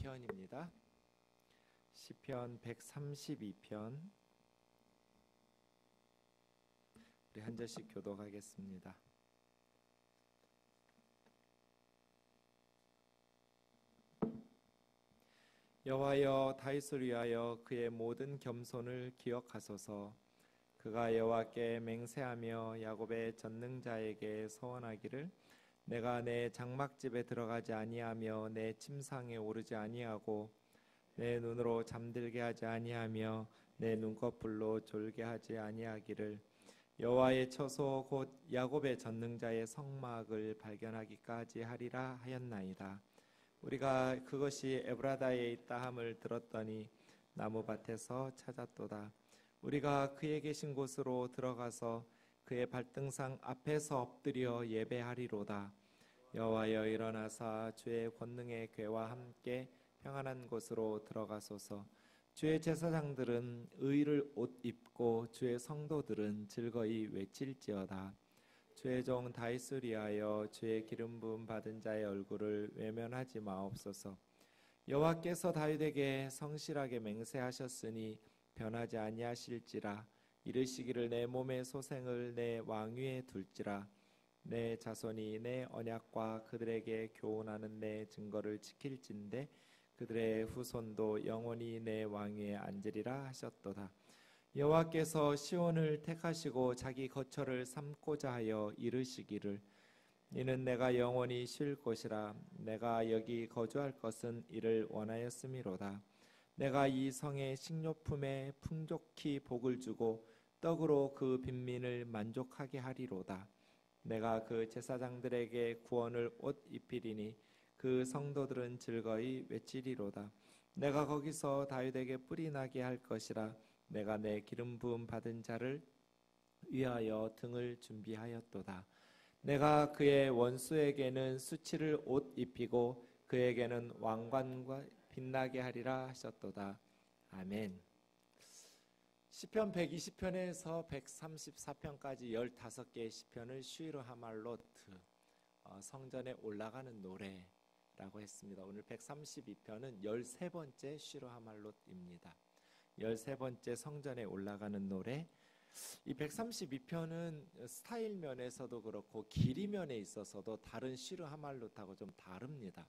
시편입니다. 시편 132편. 우리 한 절씩 교독하겠습니다. 여호와여, 다윗을 위하여 그의 모든 겸손을 기억하소서. 그가 여호와께 맹세하며 야곱의 전능자에게 서원하기를, 내가 내 장막집에 들어가지 아니하며 내 침상에 오르지 아니하고 내 눈으로 잠들게 하지 아니하며 내 눈꺼풀로 졸게 하지 아니하기를, 여호와의 처소 곧 야곱의 전능자의 성막을 발견하기까지 하리라 하였나이다. 우리가 그것이 에브라다에 있다 함을 들었더니 나무밭에서 찾았도다. 우리가 그의 계신 곳으로 들어가서 그의 발등상 앞에서 엎드려 예배하리로다. 여호와여, 일어나사 주의 권능의 궤와 함께 평안한 곳으로 들어가소서. 주의 제사장들은 의를 옷 입고 주의 성도들은 즐거이 외칠지어다. 주의 종 다윗을 위하여 주의 기름 부음 받은 자의 얼굴을 외면하지 마옵소서. 여호와께서 다윗에게 성실하게 맹세하셨으니 변하지 아니하실지라. 이르시기를, 내 몸의 소생을 내 왕위에 둘지라. 내 자손이 내 언약과 그들에게 교훈하는 내 증거를 지킬진대 그들의 후손도 영원히 내 왕위에 앉으리라 하셨도다. 여호와께서 시온을 택하시고 자기 거처를 삼고자 하여 이르시기를, 이는 내가 영원히 쉴 곳이라. 내가 여기 거주할 것은 이를 원하였음이로다. 내가 이 성의 식료품에 풍족히 복을 주고 떡으로 그 빈민을 만족하게 하리로다. 내가 그 제사장들에게 구원을 옷 입히리니 그 성도들은 즐거이 외치리로다. 내가 거기서 다윗에게 뿔이 나게 할 것이라. 내가 내 기름 부음 받은 자를 위하여 등을 준비하였도다. 내가 그의 원수에게는 수치를 옷 입히고 그에게는 왕관과 빛나게 하리라 하셨도다. 아멘. 시편 120편에서 134편까지 15개의 시편을 슈이르 하말로트, 성전에 올라가는 노래라고 했습니다. 오늘 132편은 13번째 슈이르 하말로트입니다. 13번째 성전에 올라가는 노래. 이 132편은 스타일 면에서도 그렇고 길이 면에 있어서도 다른 슈이르 하말로트하고 좀 다릅니다.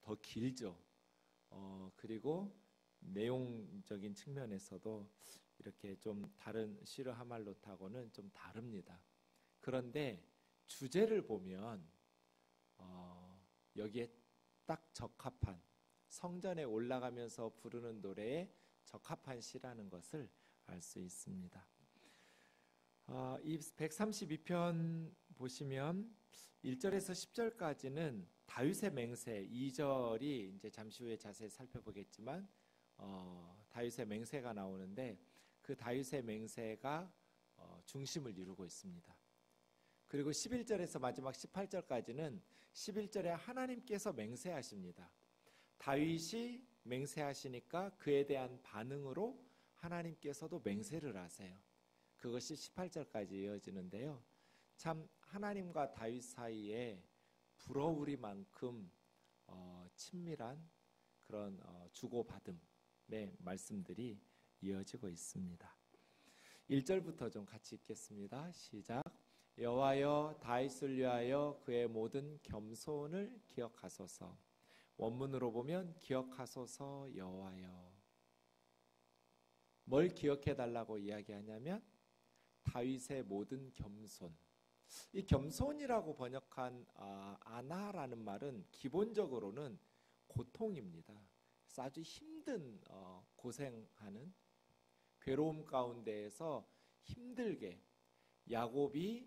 더 길죠. 그리고 내용적인 측면에서도 이렇게 좀 다른 슈이르 하말로트하고는 좀 다릅니다. 그런데 주제를 보면 여기에 딱 적합한, 성전에 올라가면서 부르는 노래에 적합한 시라는 것을 알 수 있습니다. 이 132편 보시면 1절에서 10절까지는 다윗의 맹세, 2절이 이제 잠시 후에 자세히 살펴보겠지만 다윗의 맹세가 나오는데, 그 다윗의 맹세가 중심을 이루고 있습니다. 그리고 11절에서 마지막 18절까지는 11절에 하나님께서 맹세하십니다. 다윗이 맹세하시니까 그에 대한 반응으로 하나님께서도 맹세를 하세요. 그것이 18절까지 이어지는데요. 참 하나님과 다윗 사이에 부러우리만큼 친밀한 그런 주고받음의 말씀들이 이어지고 있습니다. 1절부터 좀 같이 읽겠습니다. 시작. 여호와여, 다윗을 위하여 그의 모든 겸손을 기억하소서. 원문으로 보면 기억하소서 여호와여. 뭘 기억해달라고 이야기하냐면 다윗의 모든 겸손. 이 겸손이라고 번역한 아나라는 말은 기본적으로는 고통입니다. 그래서 아주 힘든 고생하는, 괴로움 가운데에서 힘들게 야곱이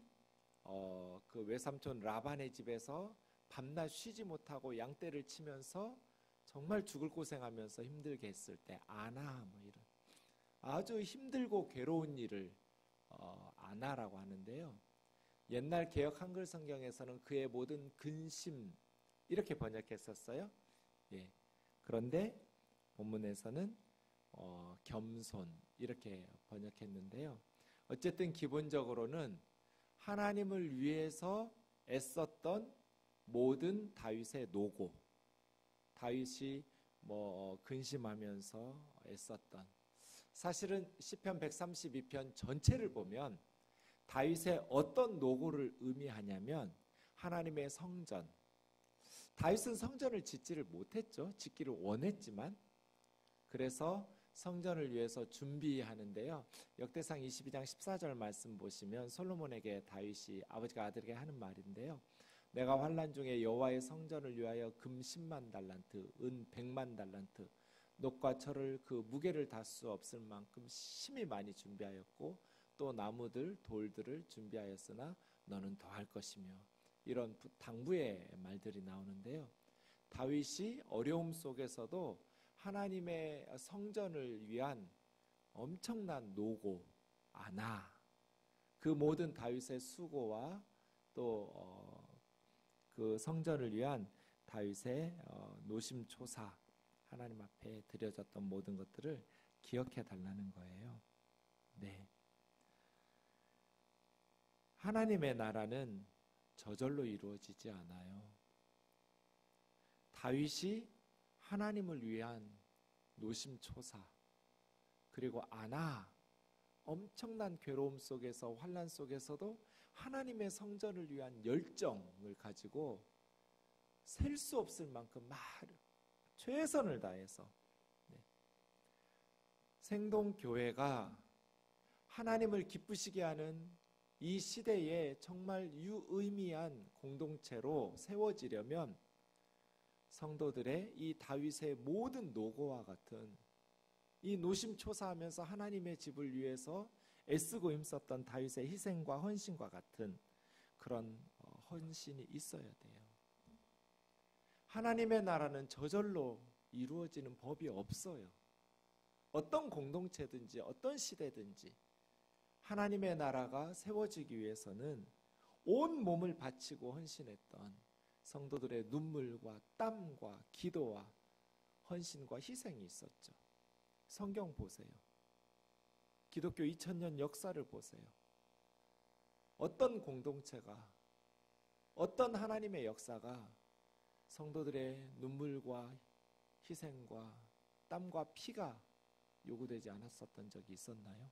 그 외삼촌 라반의 집에서 밤낮 쉬지 못하고 양떼를 치면서 정말 죽을 고생하면서 힘들게 했을 때 아나, 뭐 이런 아주 힘들고 괴로운 일을 아나라고 하는데요. 옛날 개역 한글 성경에서는 그의 모든 근심 이렇게 번역했었어요. 예. 그런데 본문에서는 겸손 이렇게 번역했는데요. 어쨌든 기본적으로는 하나님을 위해서 애썼던 모든 다윗의 노고, 다윗이 근심하면서 애썼던, 사실은 시편 132편 전체를 보면 다윗의 어떤 노고를 의미하냐면 하나님의 성전. 다윗은 성전을 짓지를 못했죠. 짓기를 원했지만. 그래서 성전을 위해서 준비하는데요. 역대상 22장 14절 말씀 보시면 솔로몬에게 다윗이 아버지가 아들에게 하는 말인데요. 내가 환난 중에 여호와의 성전을 위하여 금 10만 달란트, 은 100만 달란트, 녹과 철을 그 무게를 다 수 없을 만큼 심히 많이 준비하였고 또 나무들, 돌들을 준비하였으나 너는 더할 것이며, 이런 당부의 말들이 나오는데요. 다윗이 어려움 속에서도 하나님의 성전을 위한 엄청난 노고, 그 모든 다윗의 수고와 또 그 성전을 위한 다윗의 노심초사, 하나님 앞에 드려졌던 모든 것들을 기억해 달라는 거예요. 네. 하나님의 나라는 저절로 이루어지지 않아요. 다윗이 하나님을 위한 노심초사, 그리고 엄청난 괴로움 속에서, 환난 속에서도 하나님의 성전을 위한 열정을 가지고 셀 수 없을 만큼 최선을 다해서, 생동교회가 하나님을 기쁘시게 하는 이 시대에 정말 유의미한 공동체로 세워지려면 성도들의 이 다윗의 모든 노고와 같은, 이 노심초사하면서 하나님의 집을 위해서 애쓰고 힘썼던 다윗의 희생과 헌신과 같은 그런 헌신이 있어야 돼요. 하나님의 나라는 저절로 이루어지는 법이 없어요. 어떤 공동체든지 어떤 시대든지 하나님의 나라가 세워지기 위해서는 온 몸을 바치고 헌신했던 성도들의 눈물과 땀과 기도와 헌신과 희생이 있었죠. 성경 보세요. 기독교 2000년 역사를 보세요. 어떤 공동체가, 어떤 하나님의 역사가 성도들의 눈물과 희생과 땀과 피가 요구되지 않았었던 적이 있었나요?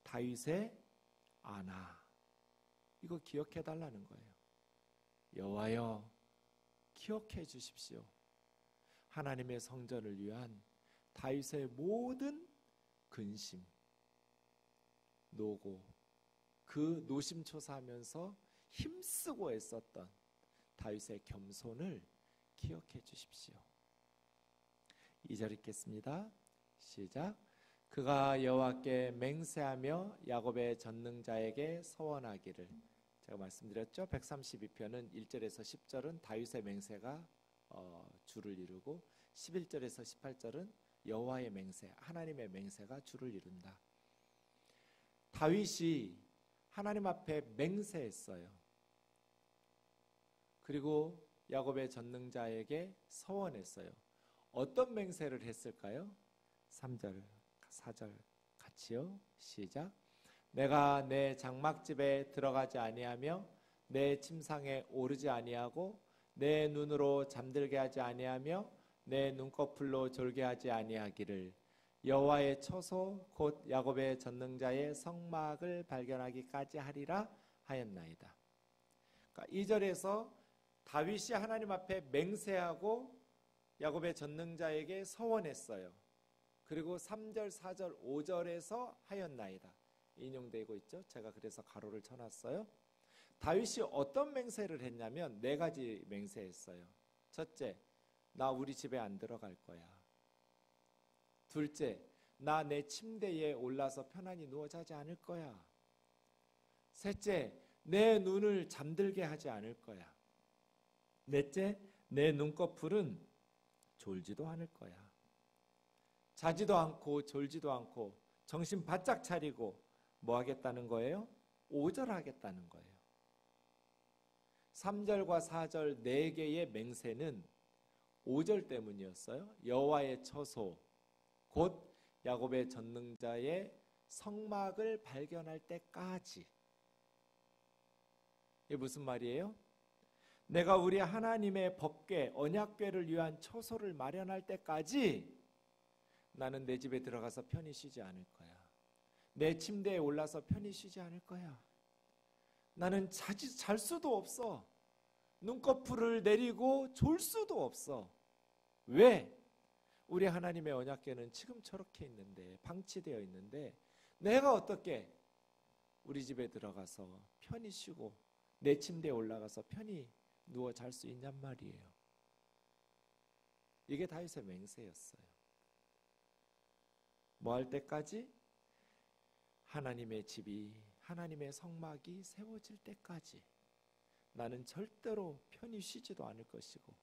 다윗의 이거 기억해 달라는 거예요. 여호와여, 기억해 주십시오. 하나님의 성전을 위한 다윗의 모든 근심, 노고, 그 노심초사하면서 힘쓰고 애썼던 다윗의 겸손을 기억해 주십시오. 2절 읽겠습니다. 시작. 그가 여호와께 맹세하며 야곱의 전능자에게 서원하기를. 제가 말씀드렸죠. 132편은 1절에서 10절은 다윗의 맹세가 주를 이루고 11절에서 18절은 여호와의 맹세, 하나님의 맹세가 주를 이룬다. 다윗이 하나님 앞에 맹세했어요. 그리고 야곱의 전능자에게 서원했어요. 어떤 맹세를 했을까요? 3절, 4절 같이요. 시작. 내가 내 장막집에 들어가지 아니하며 내 침상에 오르지 아니하고 내 눈으로 잠들게 하지 아니하며 내 눈꺼풀로 졸게 하지 아니하기를 여호와의 처소 곧 야곱의 전능자의 성막을 발견하기까지 하리라 하였나이다. 그러니까 2절에서 다윗이 하나님 앞에 맹세하고 야곱의 전능자에게 서원했어요. 그리고 3절, 4절, 5절에서 하였나이다 인용되고 있죠. 제가 그래서 가로를 쳐놨어요. 다윗이 어떤 맹세를 했냐면 4가지 맹세했어요. 첫째, 나 우리 집에 안 들어갈 거야. 둘째, 나 내 침대에 올라서 편안히 누워 자지 않을 거야. 셋째, 내 눈을 잠들게 하지 않을 거야. 넷째, 내 눈꺼풀은 졸지도 않을 거야. 자지도 않고 졸지도 않고 정신 바짝 차리고 뭐 하겠다는 거예요? 오절하겠다는 거예요. 3절과 4절 4개의 맹세는 5절 때문이었어요. 여호와의 처소 곧 야곱의 전능자의 성막을 발견할 때까지. 이게 무슨 말이에요? 내가 우리 하나님의 법궤, 언약궤를 위한 처소를 마련할 때까지 나는 내 집에 들어가서 편히 쉬지 않을 거야. 내 침대에 올라서 편히 쉬지 않을 거야. 나는 잘 수도 없어. 눈꺼풀을 내리고 졸 수도 없어. 왜? 우리 하나님의 언약궤는 지금 저렇게 있는데, 방치되어 있는데 내가 어떻게 우리 집에 들어가서 편히 쉬고 내 침대에 올라가서 편히 누워 잘 수 있냔 말이에요. 이게 다윗의 맹세였어요. 뭐 할 때까지? 하나님의 집이, 하나님의 성막이 세워질 때까지 나는 절대로 편히 쉬지도 않을 것이고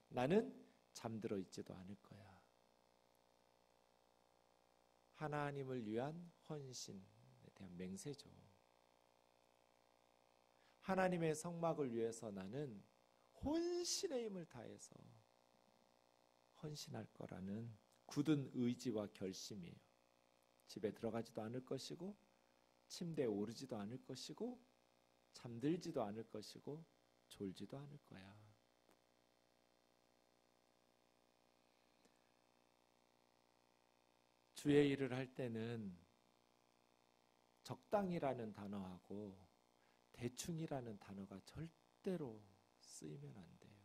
나는 잠들어 있지도 않을 거야. 하나님을 위한 헌신에 대한 맹세죠. 하나님의 성막을 위해서 나는 혼신의 힘을 다해서 헌신할 거라는 굳은 의지와 결심이에요. 집에 들어가지도 않을 것이고 침대에 오르지도 않을 것이고 잠들지도 않을 것이고 졸지도 않을 거야. 주의 일을 할 때는 적당이라는 단어하고 대충이라는 단어가 절대로 쓰이면 안 돼요.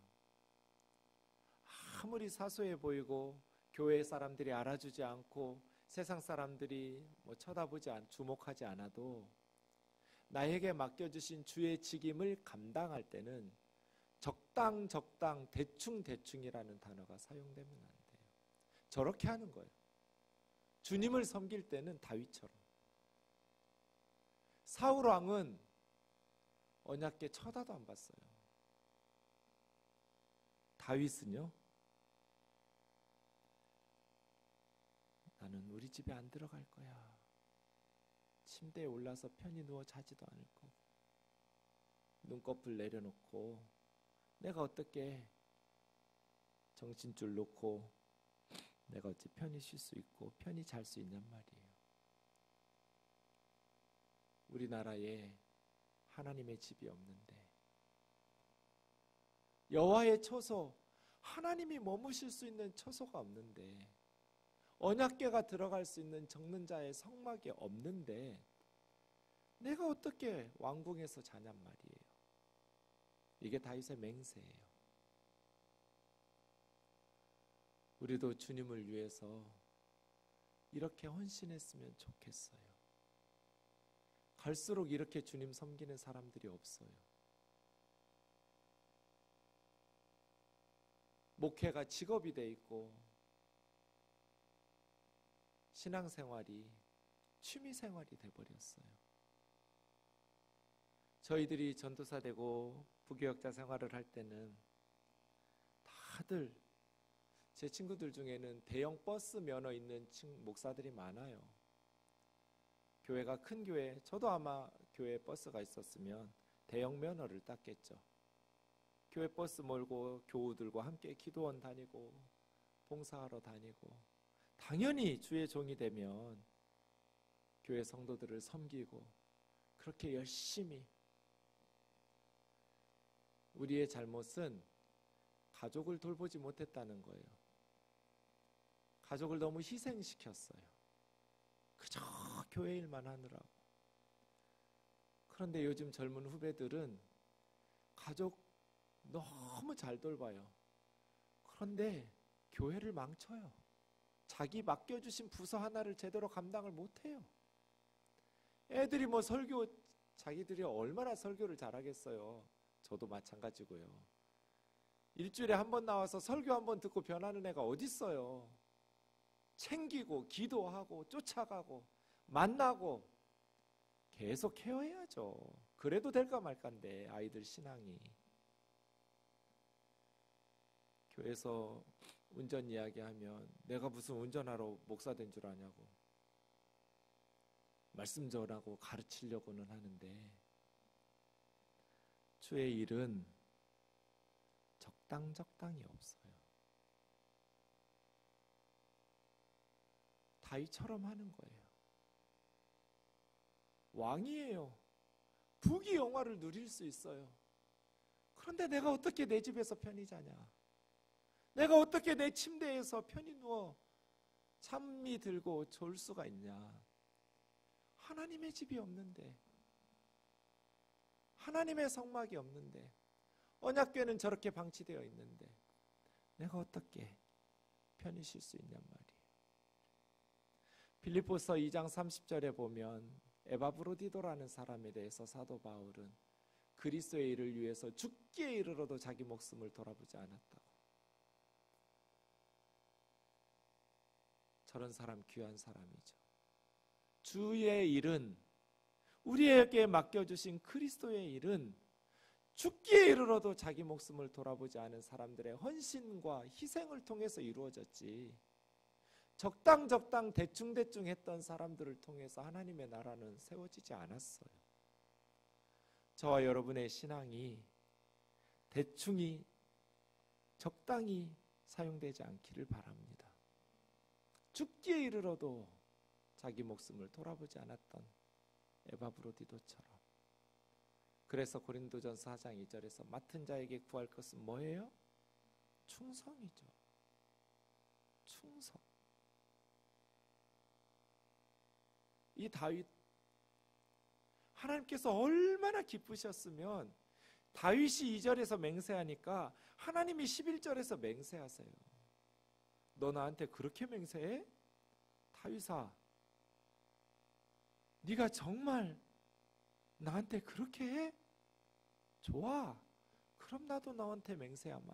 아무리 사소해 보이고 교회 사람들이 알아주지 않고 세상 사람들이 주목하지 않아도 나에게 맡겨주신 주의 직임을 감당할 때는 적당, 대충이라는 단어가 사용되면 안 돼요. 저렇게 하는 거예요. 주님을 섬길 때는 다윗처럼. 사울 왕은 언약궤 쳐다도 안 봤어요. 다윗은요? 나는 우리 집에 안 들어갈 거야. 침대에 올라서 편히 누워 자지도 않을 거고 눈꺼풀 내려놓고 내가 어떻게 정신줄 놓고 내가 어찌 편히 쉴 수 있고 편히 잘 수 있냔 말이에요. 우리나라에 하나님의 집이 없는데 여호와의 처소, 하나님이 머무실 수 있는 처소가 없는데 언약궤가 들어갈 수 있는 적는 자의 성막이 없는데 내가 어떻게 왕궁에서 자냔 말이에요. 이게 다윗의 맹세예요. 우리도 주님을 위해서 이렇게 헌신했으면 좋겠어요. 갈수록 이렇게 주님 섬기는 사람들이 없어요. 목회가 직업이 돼 있고 신앙생활이 취미생활이 돼버렸어요. 저희들이 전도사 되고 부교역자 생활을 할 때는 다들 제 친구들 중에는 대형 버스 면허 있는 목사들이 많아요. 교회가 큰 교회, 저도 아마 교회에 버스가 있었으면 대형 면허를 땄겠죠. 교회 버스 몰고 교우들과 함께 기도원 다니고 봉사하러 다니고 당연히 주의 종이 되면 교회 성도들을 섬기고 그렇게 열심히. 우리의 잘못은 가족을 돌보지 못했다는 거예요. 가족을 너무 희생시켰어요. 그저 교회 일만 하느라고. 그런데 요즘 젊은 후배들은 가족 너무 잘 돌봐요. 그런데 교회를 망쳐요. 자기 맡겨주신 부서 하나를 제대로 감당을 못해요. 애들이 설교, 자기들이 얼마나 설교를 잘하겠어요. 저도 마찬가지고요. 일주일에 한 번 나와서 설교 한 번 듣고 변하는 애가 어디 있어요. 챙기고 기도하고 쫓아가고 만나고 계속 케어해야죠. 그래도 될까 말까인데 아이들 신앙이. 교회에서 운전 이야기하면 내가 무슨 운전하러 목사 된 줄 아냐고 말씀 전하고 가르치려고는 하는데 주의 일은 적당히 없어요. 다윗처럼 하는 거예요. 왕이에요. 부귀영화를 누릴 수 있어요. 그런데 내가 어떻게 내 집에서 편히 자냐? 내가 어떻게 내 침대에서 편히 누워 잠이 들고 졸 수가 있냐? 하나님의 집이 없는데, 하나님의 성막이 없는데, 언약궤는 저렇게 방치되어 있는데 내가 어떻게 편히 쉴 수 있냔 말이에요. 빌립보서 2장 30절에 보면 에바브로디도라는 사람에 대해서 사도 바울은 그리스도의 일을 위해서 죽기에 이르러도 자기 목숨을 돌아보지 않았다고. 저런 사람 귀한 사람이죠. 주의 일은, 우리에게 맡겨주신 그리스도의 일은 죽기에 이르러도 자기 목숨을 돌아보지 않은 사람들의 헌신과 희생을 통해서 이루어졌지, 적당 대충 했던 사람들을 통해서 하나님의 나라는 세워지지 않았어요. 저와 여러분의 신앙이 대충이 적당히 사용되지 않기를 바랍니다. 죽기에 이르러도 자기 목숨을 돌아보지 않았던 에바브로디도처럼. 그래서 고린도전서 4장 2절에서 맡은 자에게 구할 것은 뭐예요? 충성이죠. 충성. 이 다윗, 하나님께서 얼마나 기쁘셨으면 다윗이 2절에서 맹세하니까 하나님이 11절에서 맹세하세요. 너 나한테 그렇게 맹세해? 다윗아, 네가 정말 나한테 그렇게 해? 좋아. 그럼 나도 너한테 맹세하마.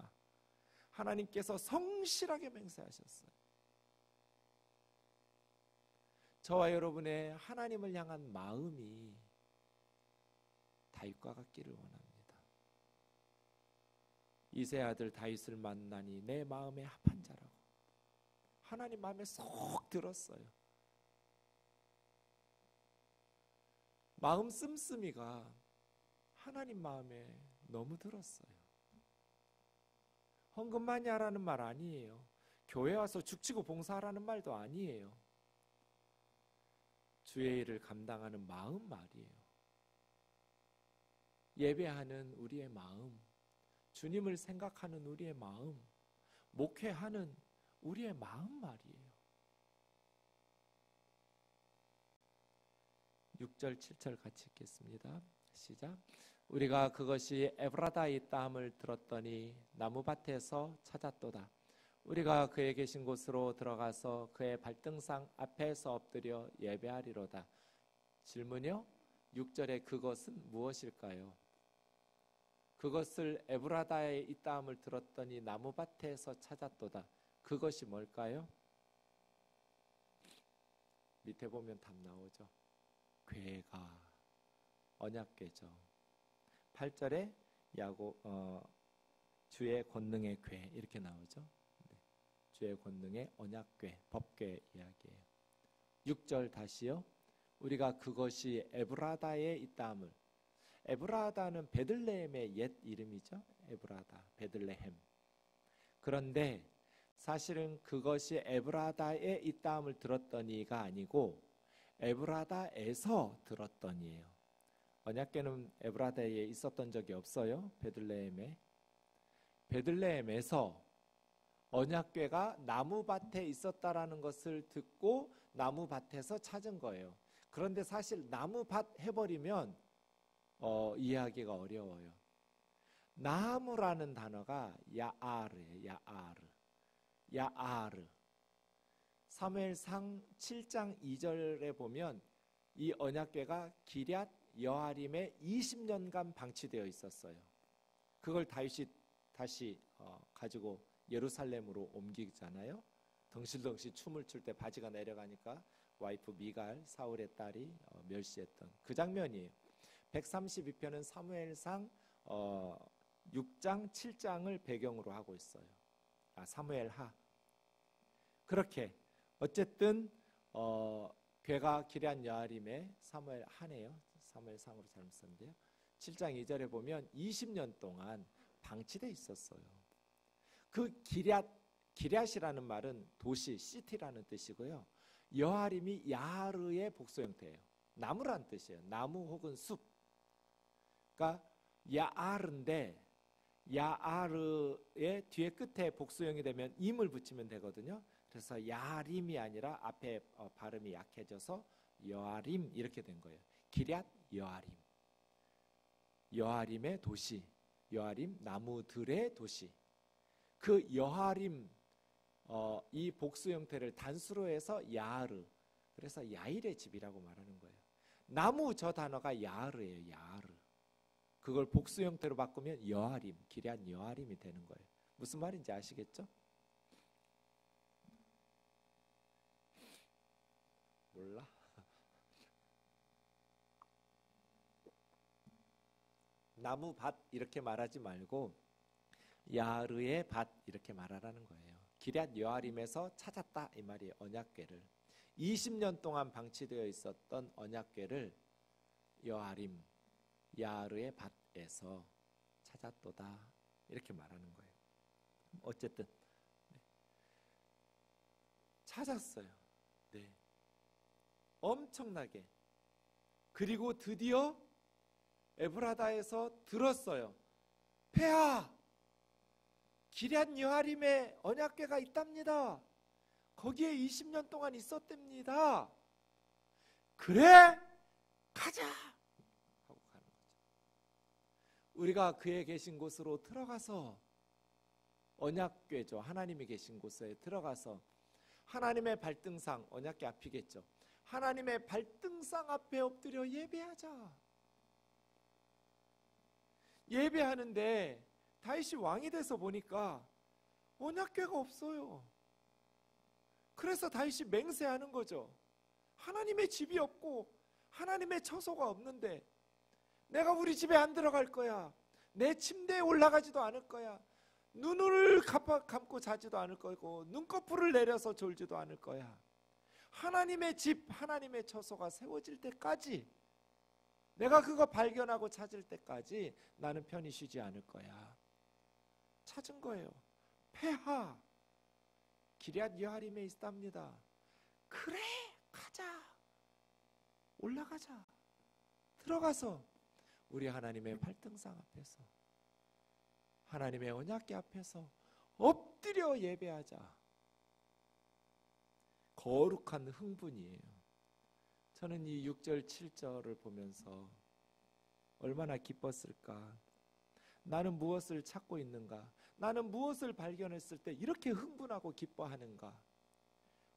하나님께서 성실하게 맹세하셨어요. 저와 여러분의 하나님을 향한 마음이 다윗과 같기를 원합니다. 이세 아들 다윗을 만나니 내 마음에 합한 자라고. 하나님 마음에 쏙 들었어요. 마음 씀씀이가 하나님 마음에 너무 들었어요. 헌금 많이 하라는 말 아니에요. 교회 와서 죽치고 봉사하라는 말도 아니에요. 주의 일을 감당하는 마음 말이에요. 예배하는 우리의 마음, 주님을 생각하는 우리의 마음, 목회하는 우리의 마음 말이에요. 6절 7절 같이 읽겠습니다. 시작. 우리가 그것이 에브라다에 있다 함을 들었더니 나무밭에서 찾았도다. 우리가 그의 계신 곳으로 들어가서 그의 발등상 앞에서 엎드려 예배하리로다. 질문이요? 6절에 그것은 무엇일까요? 그것을 에브라다에 있다 함을 들었더니 나무밭에서 찾았도다. 그것이 뭘까요? 밑에 보면 답 나오죠. 궤가, 언약궤죠. 8절에 주의 권능의 궤 이렇게 나오죠. 주의 권능의 언약궤, 법궤 이야기예요. 6절 다시요. 우리가 그것이 에브라다에 있다함을. 에브라다는 베들레헴의 옛 이름이죠. 에브라다, 베들레헴. 그런데 사실은 그것이 에브라다에 있다함을 들었더니가 아니고 에브라다에서 들었더니예요. 언약궤는 에브라다에 있었던 적이 없어요. 베들레헴에서 언약궤가 나무밭에 있었다라는 것을 듣고 나무밭에서 찾은 거예요. 그런데 사실 나무밭 해버리면 이해하기가 어려워요. 나무라는 단어가 야아르예요. 야아르. 사무엘상 7장 2절에 보면 이 언약궤가 기럇 여아림에 20년간 방치되어 있었어요. 그걸 다윗이 다시 가지고 예루살렘으로 옮기잖아요. 덩실덩실 춤을 출 때 바지가 내려가니까 와이프 미갈, 사울의 딸이 멸시했던 그 장면이에요. 132편은 사무엘상 6장, 7장을 배경으로 하고 있어요. 사무엘하. 그렇게 어쨌든 궤가 기럇 여아림에 사무엘하네요. 사무엘상으로 잘못 썼는데요. 7장 2절에 보면 20년 동안 방치돼 있었어요. 그 기럇이라는 말은 도시, 시티라는 뜻이고요. 여아림이 야르의 복수 형태예요. 나무란 뜻이에요. 나무 혹은 숲. 그러니까 야르인데 야아르의 뒤에 끝에 복수형이 되면 임을 붙이면 되거든요. 그래서 야림이 아니라 앞에 발음이 약해져서 여아림 이렇게 된 거예요. 기럇 여아림. 여아림의 도시. 여아림 나무들의 도시. 그 여아림 이 복수 형태를 단수로 해서 야르. 그래서 야일의 집이라고 말하는 거예요. 나무 저 단어가 야르예요. 야르. 그걸 복수 형태로 바꾸면 여아림, 기럇 여아림이 되는 거예요. 무슨 말인지 아시겠죠? 몰라? 나무밭 이렇게 말하지 말고 야르의 밭 이렇게 말하라는 거예요. 기럇 여아림에서 찾았다 이 말이에요. 언약궤를 20년 동안 방치되어 있었던 언약궤를 여아림 야르의 밭에서 찾았도다 이렇게 말하는 거예요. 어쨌든 네. 찾았어요. 네. 엄청나게. 그리고 드디어 에브라다에서 들었어요. 폐하 기럇 여아림에 언약궤가 있답니다. 거기에 20년 동안 있었답니다. 그래 가자 하고 가는 거죠. 우리가 그의 계신 곳으로 들어가서 언약궤죠. 하나님이 계신 곳에 들어가서 하나님의 발등상 언약궤 앞이겠죠. 하나님의 발등상 앞에 엎드려 예배하자. 예배하는데 다윗이 왕이 돼서 보니까 언약궤가 없어요. 그래서 다윗이 맹세하는 거죠. 하나님의 집이 없고 하나님의 처소가 없는데 내가 우리 집에 안 들어갈 거야. 내 침대에 올라가지도 않을 거야. 눈을 감고 자지도 않을 거고 눈꺼풀을 내려서 졸지도 않을 거야. 하나님의 집, 하나님의 처소가 세워질 때까지 내가 그거 발견하고 찾을 때까지 나는 편히 쉬지 않을 거야. 찾은 거예요. 폐하 기럇 여아림에 있답니다. 그래 가자. 올라가자. 들어가서 우리 하나님의 발등상 앞에서 하나님의 언약궤 앞에서 엎드려 예배하자. 거룩한 흥분이에요. 저는 이 6절 7절을 보면서 얼마나 기뻤을까. 나는 무엇을 찾고 있는가. 나는 무엇을 발견했을 때 이렇게 흥분하고 기뻐하는가.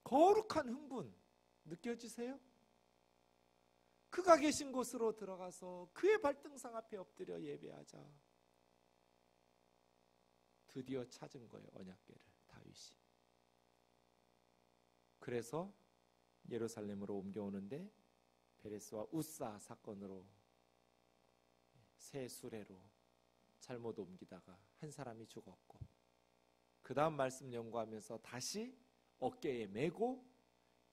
거룩한 흥분 느껴지세요? 그가 계신 곳으로 들어가서 그의 발등상 앞에 엎드려 예배하자. 드디어 찾은 거예요. 언약궤를 다윗이. 그래서 예루살렘으로 옮겨오는데 베레스와 우사 사건으로 새 수레로 잘못 옮기다가 한 사람이 죽었고 그 다음 말씀 연구하면서 다시 어깨에 메고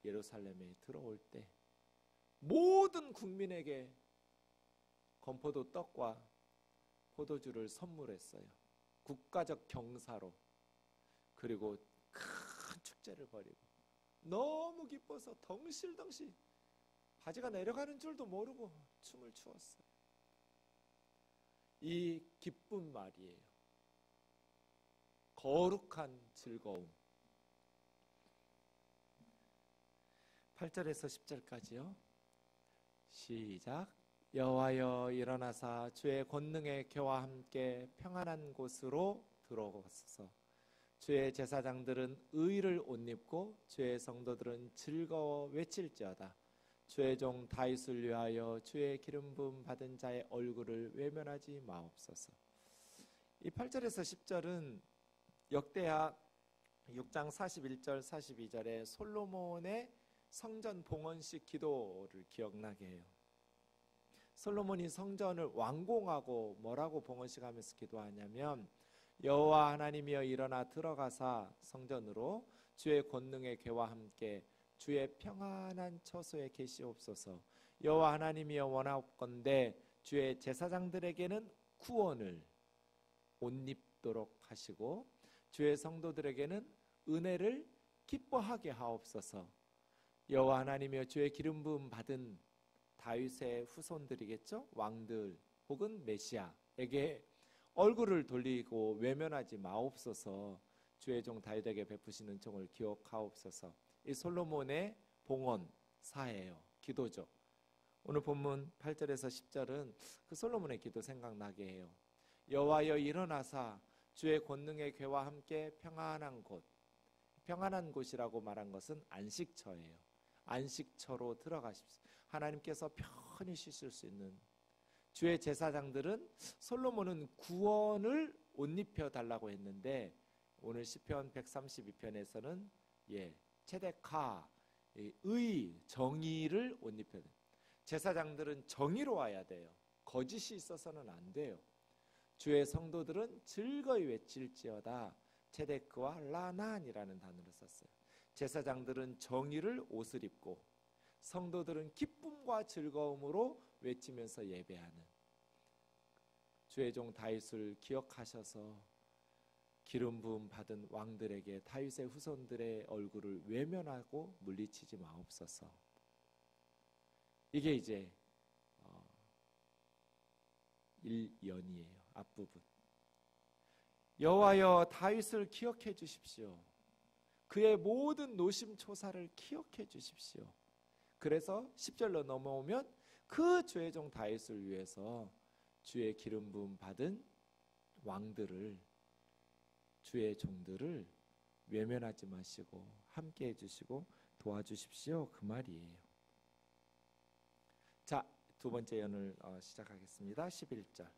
예루살렘에 들어올 때 모든 국민에게 건포도 떡과 포도주를 선물했어요. 국가적 경사로. 그리고 큰 축제를 벌이고 너무 기뻐서 덩실덩실 바지가 내려가는 줄도 모르고 춤을 추었어요. 이 기쁜 말이에요. 거룩한 즐거움. 8절에서 10절까지요. 시작. 여호와여 일어나사 주의 권능의 궤와 함께 평안한 곳으로 들어오소서. 주의 제사장들은 의를 옷 입고 주의 성도들은 즐거워 외칠지어다. 주의 종 다윗을 위하여 주의 기름 부음 받은 자의 얼굴을 외면하지 마옵소서. 이 8절에서 10절은 역대하 6장 41절 42절에 솔로몬의 성전 봉헌식 기도를 기억나게 해요. 솔로몬이 성전을 완공하고 뭐라고 봉헌식 하면서 기도하냐면 여호와 하나님이여 일어나 들어가사 성전으로 주의 권능의 궤와 함께 주의 평안한 처소에 계시옵소서. 여호와 하나님이여 원하옵건대 주의 제사장들에게는 구원을 옷 입도록 하시고 주의 성도들에게는 은혜를 기뻐하게 하옵소서. 여호와 하나님이여 주의 기름 부음 받은 다윗의 후손들이겠죠? 왕들 혹은 메시아에게 얼굴을 돌리고 외면하지 마옵소서. 주의 종 다윗에게 베푸시는 종을 기억하옵소서. 이 솔로몬의 봉헌사예요. 기도죠. 오늘 본문 8절에서 10절은 그 솔로몬의 기도 생각나게 해요. 여호와여 일어나사 주의 권능의 궤와 함께 평안한 곳. 평안한 곳이라고 말한 것은 안식처예요. 안식처로 들어가십시오. 하나님께서 편히 쉬실 수 있는. 주의 제사장들은 솔로몬은 구원을 옷 입혀 달라고 했는데 오늘 시편 132편에서는 체데카, 의, 정의를 옷 입혀야 돼요. 제사장들은 정의로워야 돼요. 거짓이 있어서는 안 돼요. 주의 성도들은 즐거이 외칠지어다. 체데크와 라난이라는 단어를 썼어요. 제사장들은 정의를 옷을 입고 성도들은 기쁨과 즐거움으로 외치면서 예배하는. 주의 종 다윗을 기억하셔서 기름 부음 받은 왕들에게 다윗의 후손들의 얼굴을 외면하고 물리치지 마옵소서. 이게 이제 1연이에요. 앞부분. 여호와여 다윗을 기억해 주십시오. 그의 모든 노심초사를 기억해 주십시오. 그래서 10절로 넘어오면 그 주의 종 다윗을 위해서 주의 기름 부음 받은 왕들을, 주의 종들을 외면하지 마시고 함께 해주시고 도와주십시오. 그 말이에요. 자, 두 번째 연을 시작하겠습니다. 11절.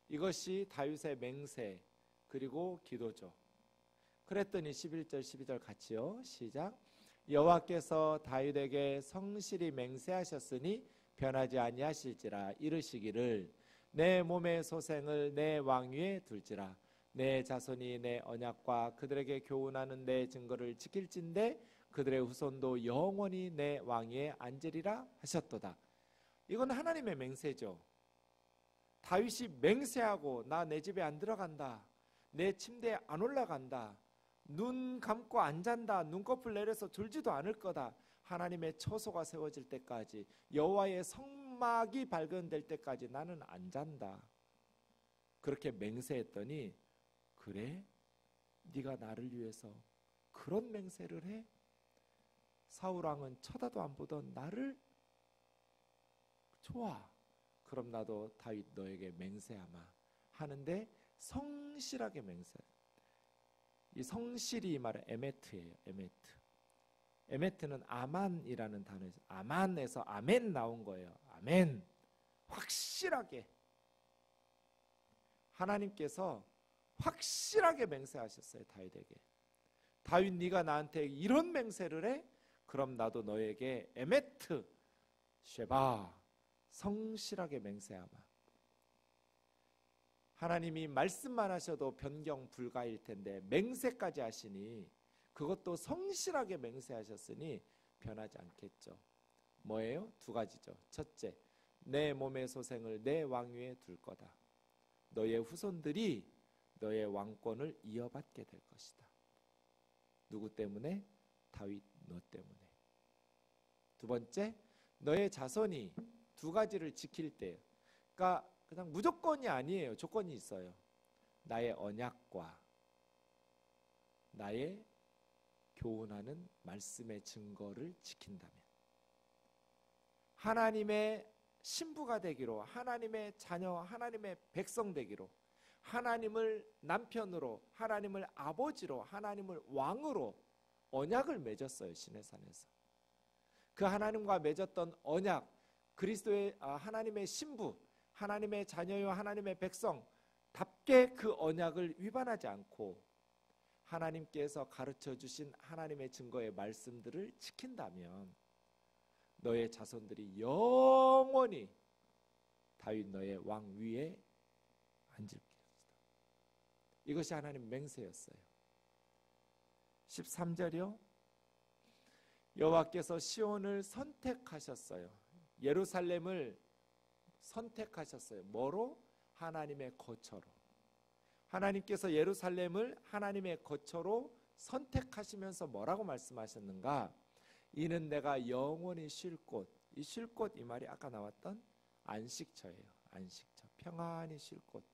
이것이 다윗의 맹세 그리고 기도죠. 그랬더니 11절 12절 같이요. 시작. 여호와께서 다윗에게 성실히 맹세하셨으니 변하지 아니하실지라. 이르시기를 내 몸의 소생을 내 왕위에 둘지라. 내 자손이 내 언약과 그들에게 교훈하는 내 증거를 지킬진대 그들의 후손도 영원히 내 왕위에 앉으리라 하셨도다. 이건 하나님의 맹세죠. 다윗이 맹세하고 나 내 집에 안 들어간다. 내 침대에 안 올라간다. 눈 감고 안 잔다. 눈꺼풀 내려서 졸지도 않을 거다. 하나님의 처소가 세워질 때까지, 여호와의 성막이 발견될 때까지 나는 안 잔다. 그렇게 맹세했더니 그래? 네가 나를 위해서 그런 맹세를 해? 사울왕은 쳐다도 안 보던 나를? 좋아. 그럼 나도 다윗 너에게 맹세하마 하는데 성실하게 맹세. 이 성실이 말은 에메트예요. 에메트. 에메트는 아만이라는 단어에서, 아만에서 아멘 나온 거예요. 아멘. 확실하게. 하나님께서 확실하게 맹세하셨어요. 다윗에게. 다윗 네가 나한테 이런 맹세를 해? 그럼 나도 너에게 에메트 쉐바 성실하게 맹세하마. 하나님이 말씀만 하셔도 변경 불가일 텐데 맹세까지 하시니, 그것도 성실하게 맹세하셨으니 변하지 않겠죠. 뭐예요? 두 가지죠. 첫째, 내 몸의 소생을 내 왕위에 둘 거다. 너의 후손들이 너의 왕권을 이어받게 될 것이다. 누구 때문에? 다윗 너 때문에. 두 번째, 너의 자손이 두 가지를 지킬 때, 그러니까 그냥 무조건이 아니에요. 조건이 있어요. 나의 언약과 나의 교훈하는 말씀의 증거를 지킨다면, 하나님의 신부가 되기로, 하나님의 자녀, 하나님의 백성 되기로, 하나님을 남편으로, 하나님을 아버지로, 하나님을 왕으로 언약을 맺었어요. 시내산에서. 그 하나님과 맺었던 언약, 그리스도의 하나님의 신부, 하나님의 자녀요 하나님의 백성답게 그 언약을 위반하지 않고 하나님께서 가르쳐 주신 하나님의 증거의 말씀들을 지킨다면 너의 자손들이 영원히 다윗 너의 왕 위에 앉을 것이다. 이것이 하나님 맹세였어요. 13절이요. 여호와께서 시온을 선택하셨어요. 예루살렘을 선택하셨어요. 뭐로? 하나님의 거처로. 하나님께서 예루살렘을 하나님의 거처로 선택하시면서 뭐라고 말씀하셨는가? 이는 내가 영원히 쉴 곳. 이 쉴 곳, 이 말이 아까 나왔던 안식처예요. 안식처. 평안히 쉴 곳.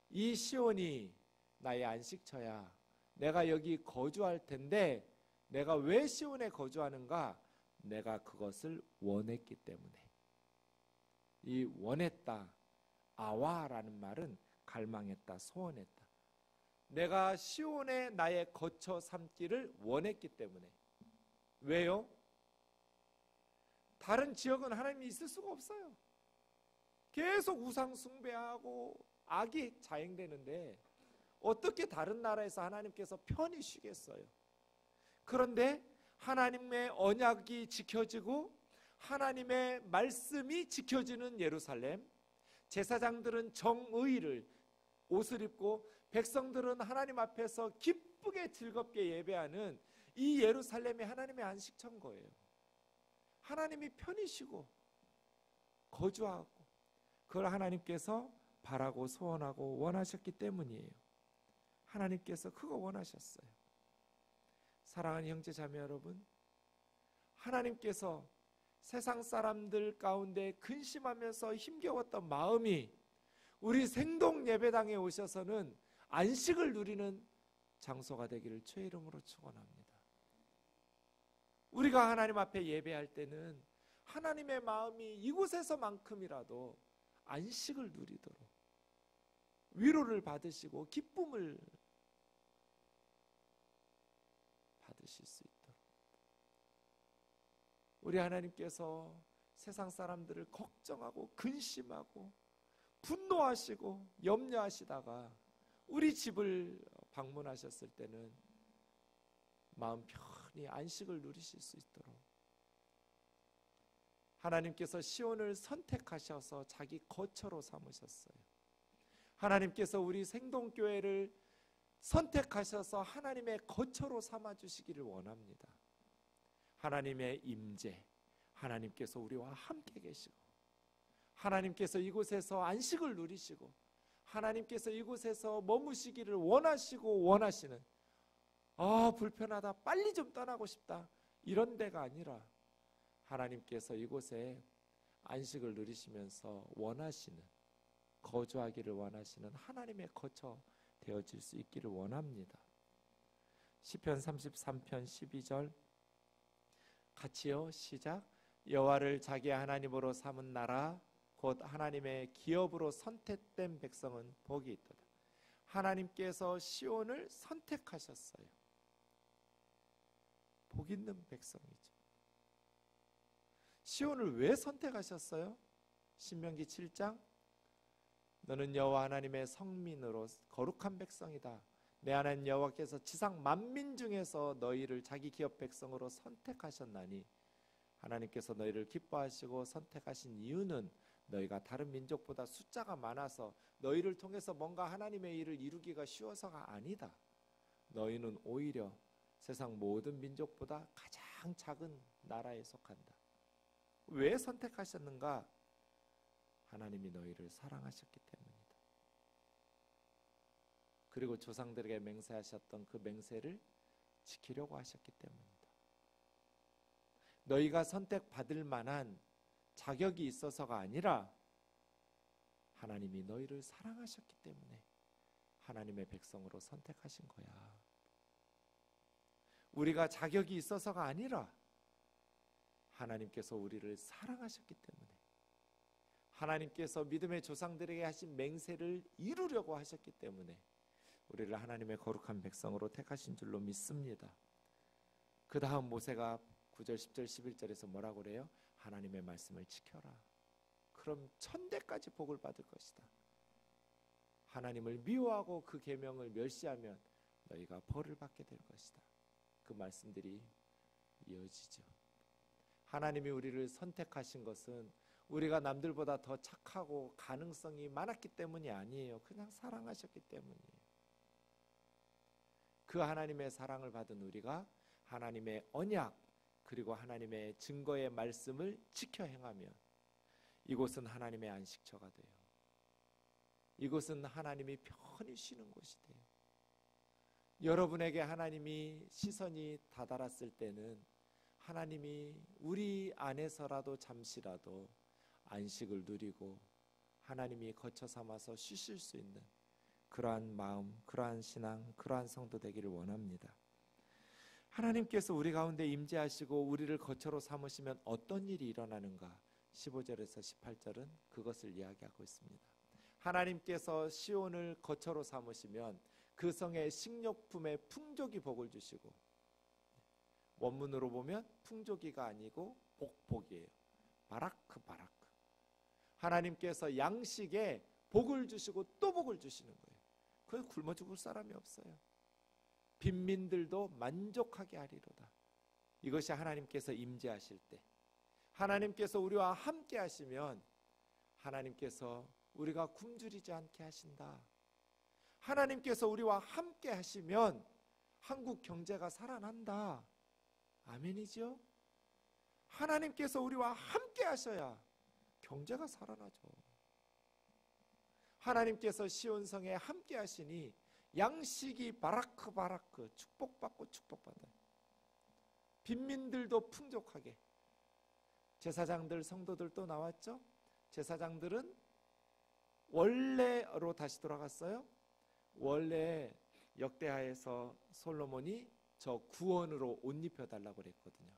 이 시온이 나의 안식처야. 내가 여기 거주할 텐데 내가 왜 시온에 거주하는가? 내가 그것을 원했기 때문에. 이 원했다, 아와라는 말은 갈망했다, 소원했다. 내가 시온에 나의 거처 삼기를 원했기 때문에. 왜요? 다른 지역은 하나님이 있을 수가 없어요. 계속 우상 숭배하고 악이 자행되는데 어떻게 다른 나라에서 하나님께서 편히 쉬겠어요? 그런데 하나님의 언약이 지켜지고 하나님의 말씀이 지켜지는 예루살렘, 제사장들은 정의를 옷을 입고 백성들은 하나님 앞에서 기쁘게 즐겁게 예배하는 이 예루살렘이 하나님의 안식처인 거예요. 하나님이 편히 쉬고 거주하고 그걸 하나님께서 바라고 소원하고 원하셨기 때문이에요. 하나님께서 그거 원하셨어요. 사랑하는 형제 자매 여러분, 하나님께서 세상 사람들 가운데 근심하면서 힘겨웠던 마음이 우리 생동 예배당에 오셔서는 안식을 누리는 장소가 되기를 주의 이름으로 축원합니다. 우리가 하나님 앞에 예배할 때는 하나님의 마음이 이곳에서만큼이라도 안식을 누리도록 위로를 받으시고 기쁨을 받으실 수 있도록 우리 하나님께서 세상 사람들을 걱정하고 근심하고 분노하시고 염려하시다가 우리 집을 방문하셨을 때는 마음 편히 안식을 누리실 수 있도록 하나님께서 시온을 선택하셔서 자기 거처로 삼으셨어요. 하나님께서 우리 생동교회를 선택하셔서 하나님의 거처로 삼아주시기를 원합니다. 하나님의 임재, 하나님께서 우리와 함께 계시고 하나님께서 이곳에서 안식을 누리시고 하나님께서 이곳에서 머무시기를 원하시고 원하시는 불편하다, 빨리 좀 떠나고 싶다, 이런 데가 아니라 하나님께서 이곳에 안식을 누리시면서 원하시는, 거주하기를 원하시는 하나님의 거처 되어질 수 있기를 원합니다. 시편 33편 12절 같이요, 시작. 여호와를 자기 하나님으로 삼은 나라 곧 하나님의 기업으로 선택된 백성은 복이 있도다. 하나님께서 시온을 선택하셨어요. 복 있는 백성이죠. 시온을 왜 선택하셨어요? 신명기 7장 너는 여호와 하나님의 성민으로 거룩한 백성이다. 내 하나님 여호와께서 지상 만민 중에서 너희를 자기 기업 백성으로 선택하셨나니 하나님께서 너희를 기뻐하시고 선택하신 이유는 너희가 다른 민족보다 숫자가 많아서 너희를 통해서 뭔가 하나님의 일을 이루기가 쉬워서가 아니다. 너희는 오히려 세상 모든 민족보다 가장 작은 나라에 속한다. 왜 선택하셨는가? 하나님이 너희를 사랑하셨기 때문이다. 그리고 조상들에게 맹세하셨던 그 맹세를 지키려고 하셨기 때문이다. 너희가 선택받을 만한 자격이 있어서가 아니라 하나님이 너희를 사랑하셨기 때문에 하나님의 백성으로 선택하신 거야. 우리가 자격이 있어서가 아니라 하나님께서 우리를 사랑하셨기 때문에 하나님께서 믿음의 조상들에게 하신 맹세를 이루려고 하셨기 때문에 우리를 하나님의 거룩한 백성으로 택하신 줄로 믿습니다. 그 다음 모세가 9절, 10절, 11절에서 뭐라고 그래요? 하나님의 말씀을 지켜라. 그럼 천대까지 복을 받을 것이다. 하나님을 미워하고 그 계명을 멸시하면 너희가 벌을 받게 될 것이다. 그 말씀들이 이어지죠. 하나님이 우리를 선택하신 것은 우리가 남들보다 더 착하고 가능성이 많았기 때문이 아니에요. 그냥 사랑하셨기 때문이에요. 그 하나님의 사랑을 받은 우리가 하나님의 언약 그리고 하나님의 증거의 말씀을 지켜 행하면 이곳은 하나님의 안식처가 돼요. 이곳은 하나님이 편히 쉬는 곳이 돼요. 여러분에게 하나님이 시선이 다다랐을 때는 하나님이 우리 안에서라도 잠시라도 안식을 누리고 하나님이 거처 삼아서 쉬실 수 있는 그러한 마음, 그러한 신앙, 그러한 성도 되기를 원합니다. 하나님께서 우리 가운데 임재하시고 우리를 거처로 삼으시면 어떤 일이 일어나는가? 15절에서 18절은 그것을 이야기하고 있습니다. 하나님께서 시온을 거처로 삼으시면 그 성의 식료품에 풍족이 복을 주시고, 원문으로 보면 풍족이가 아니고 복복이에요. 바라크 바라크. 하나님께서 양식에 복을 주시고 또 복을 주시는 거예요. 그래서 굶어 죽을 사람이 없어요. 빈민들도 만족하게 하리로다. 이것이 하나님께서 임재하실 때, 하나님께서 우리와 함께 하시면 하나님께서 우리가 굶주리지 않게 하신다. 하나님께서 우리와 함께 하시면 한국 경제가 살아난다. 아멘이죠? 하나님께서 우리와 함께 하셔야 경제가 살아나죠. 하나님께서 시온성에 함께 하시니 양식이 바라크 바라크, 축복받고 축복받아요. 빈민들도 풍족하게. 제사장들, 성도들도 나왔죠? 제사장들은 원래로 다시 돌아갔어요. 원래 역대하에서 솔로몬이 저 구원으로 옷 입혀달라고 그랬거든요.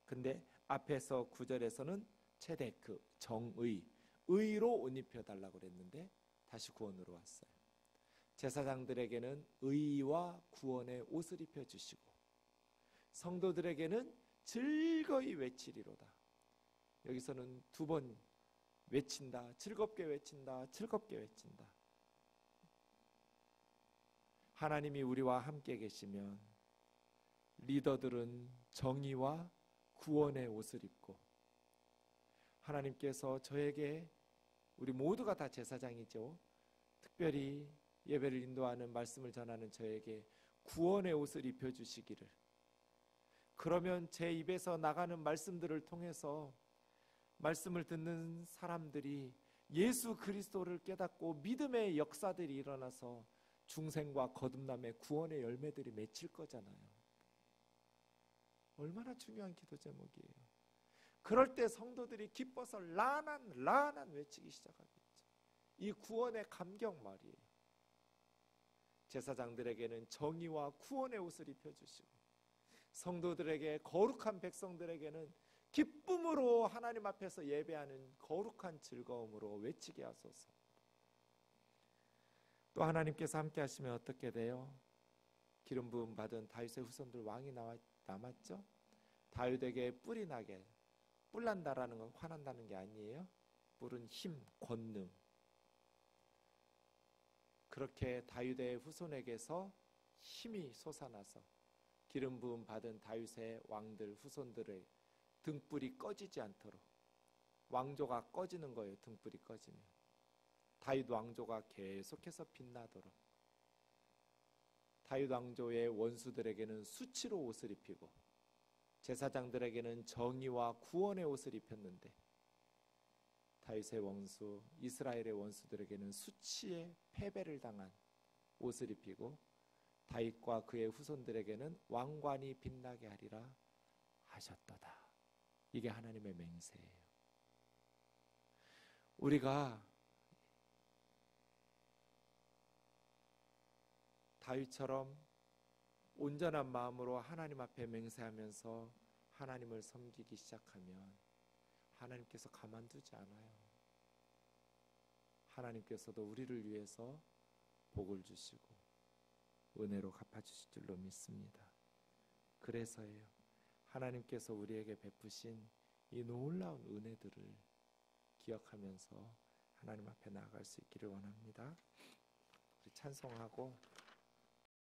근데 앞에서 9절에서는 체데크, 정의, 의로 옷 입혀달라고 그랬는데 다시 구원으로 왔어요. 제사장들에게는 의와 구원의 옷을 입혀주시고, 성도들에게는 즐거이 외치리로다. 여기서는 두 번 외친다. 즐겁게 외친다. 즐겁게 외친다. 하나님이 우리와 함께 계시면 리더들은 정의와 구원의 옷을 입고, 하나님께서 저에게, 우리 모두가 다 제사장이죠, 특별히 예배를 인도하는, 말씀을 전하는 저에게 구원의 옷을 입혀주시기를, 그러면 제 입에서 나가는 말씀들을 통해서 말씀을 듣는 사람들이 예수 그리스도를 깨닫고 믿음의 역사들이 일어나서 중생과 거듭남의 구원의 열매들이 맺힐 거잖아요. 얼마나 중요한 기도 제목이에요. 그럴 때 성도들이 기뻐서 라난 외치기 시작하겠죠. 이 구원의 감격 말이에요. 제사장들에게는 정의와 구원의 옷을 입혀주시고, 성도들에게, 거룩한 백성들에게는 기쁨으로 하나님 앞에서 예배하는 거룩한 즐거움으로 외치게 하소서. 또 하나님께서 함께 하시면 어떻게 돼요? 기름 부음 받은 다윗의 후손들 왕이 남았죠? 다윗에게 뿔이 나게, 뿔난다라는 건 화난다는 게 아니에요. 뿔은 힘, 권능. 그렇게 다윗의 후손에게서 힘이 솟아나서 기름 부음 받은 다윗의 왕들, 후손들의 등불이 꺼지지 않도록, 왕조가 꺼지는 거예요. 등불이 꺼지면 다윗 왕조가 계속해서 빛나도록, 다윗 왕조의 원수들에게는 수치로 옷을 입히고 제사장들에게는 정의와 구원의 옷을 입혔는데, 다윗의 원수, 이스라엘의 원수들에게는 수치의 패배를 당한 옷을 입히고, 다윗과 그의 후손들에게는 왕관이 빛나게 하리라 하셨도다. 이게 하나님의 맹세예요. 우리가 다윗처럼 온전한 마음으로 하나님 앞에 맹세하면서 하나님을 섬기기 시작하면 하나님께서 가만두지 않아요. 하나님께서도 우리를 위해서 복을 주시고 은혜로 갚아주실 줄로 믿습니다. 그래서예요. 하나님께서 우리에게 베푸신 이 놀라운 은혜들을 기억하면서 하나님 앞에 나아갈 수 있기를 원합니다. 우리 찬송하고